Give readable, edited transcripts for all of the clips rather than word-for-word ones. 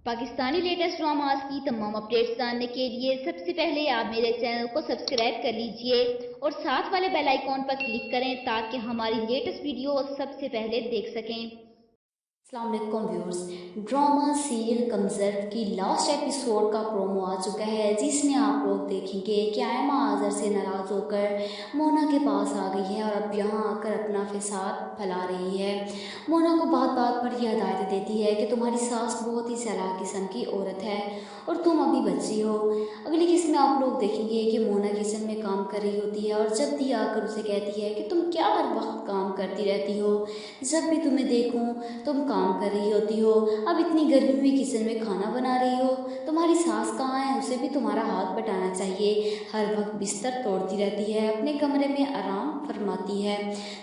Pakistani latest dramas की तमाम updates जानने के लिए सबसे पहले आप मेरे चैनल को सब्सक्राइब कर लीजिए और साथ वाले बेल आइकॉन पर क्लिक करें ताकि हमारी लेटेस्ट वीडियो सबसे पहले देख सकें। अस्सलाम वालेकुम व्यूअर्स, ड्रामा सीरियल कमज़र की लास्ट एपिसोड का प्रोमो आ चुका है, जिसमें आप लोग देखेंगे कि आयमा आज़र से नाराज़ होकर मोना के पास आ गई है और अब यहाँ आकर अपना फसाद फैला रही है। मोना को बात बात पर यह हदायत देती है कि तुम्हारी सास बहुत ही सलाह किस्म की औरत है और तुम अभी बच्ची हो। अगली किस्त में आप लोग देखेंगे कि मोना किचन में काम कर रही होती है और जब दी आकर उसे कहती है कि तुम क्या हर वक्त काम करती रहती हो, जब भी तुम्हें देखूँ तुम काम कर रही होती हो, अब इतनी गर्मी में किचन में खाना बना रही हो, तुम्हारी सास कहाँ है, उसे भी तुम्हारा हाथ बटाना चाहिए, हर वक्त बिस्तर तोड़ती रहती है, अपने कमरे में आराम फरमाती है।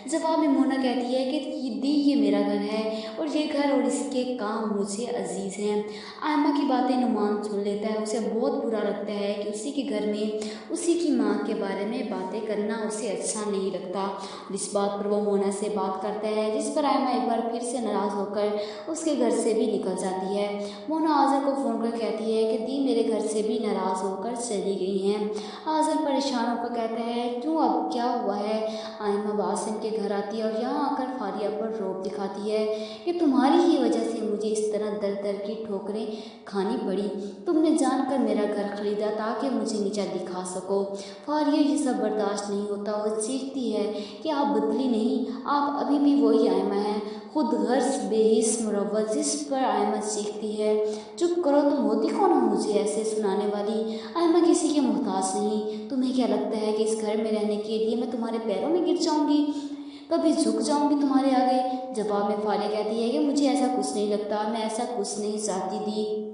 जवाब में मोना कहती है कि दी ये मेरा घर है और ये घर और इसके काम मुझे अजीज़ हैं। आयमा की बातें नुमान सुन लेता है, उसे बहुत बुरा लगता है कि उसी के घर में उसी की माँ के बारे में बातें करना उसे अच्छा नहीं लगता। इस बात पर वो मोना से बात करता है, जिस पर आयमा एक बार फिर से नाराज़ होकर उसके घर से भी निकल जाती है। मोना आज़र को फ़ोन कर कहती है कि दी मेरे घर से भी नाराज़ होकर चली गई हैं। आज़र परेशान होकर कहता है क्यों, अब क्या हुआ है। आयमा बासिम के घर आती है और यहाँ आकर फारिया पर रौब दिखाती है कि तुम्हारी ही वजह से मुझे इस तरह दर दर की ठोकरें खानी पड़ी, तुमने जानकर मेरा घर खरीदा ताकि मुझे नीचा दिखा सको। फारिया ये सब बर्दाश्त नहीं होता, वो चीखती है कि आप बदली नहीं, आप अभी भी वही आयमा हैं, खुद गर्ज बेहिस मुरव्वत। जिस पर आयमा चीखती है चुप करो, तुम होती कौन हो मुझे ऐसे सुनाने वाली, आयमा किसी के मोहताज नहीं, तुम्हें क्या लगता है कि इस घर में रहने के लिए मैं तुम्हारे पैरों में गिर जाऊंगी, कभी झुक जाऊंगी तुम्हारे आगे। जवाब में फारिया कहती है कि मुझे ऐसा कुछ नहीं लगता, मैं ऐसा कुछ नहीं चाहती दी,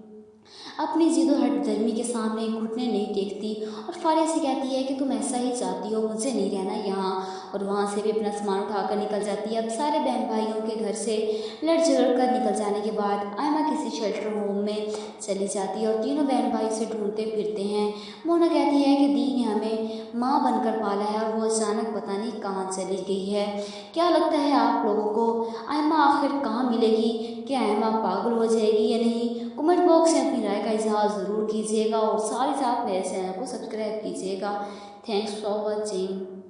अपनी जिद हट धर्मी के सामने घुटने नहीं टेकती और फारिया से कहती है कि तुम ऐसा ही चाहती हो, मुझे नहीं रहना यहाँ, और वहाँ से भी अपना सामान उठाकर निकल जाती है। अब सारे बहन भाइयों के घर से लड़ झगड़ कर निकल जाने के बाद आयमा किसी शेल्टर होम में चली जाती है और तीनों बहन भाई उसे ढूंढते फिरते हैं। मोना कहती है कि दी ने हमें माँ बनकर पाला है और वो अचानक पता नहीं कहाँ चली गई है। क्या लगता है आप लोगों को आयमा आखिर कहाँ मिलेगी, क्या आयमा पागल हो जाएगी या नहीं? कमेंट बॉक्स में अपनी राय का इजहार ज़रूर कीजिएगा और साथ ही साथ मेरे चैनल को सब्सक्राइब कीजिएगा। Thanks for watching.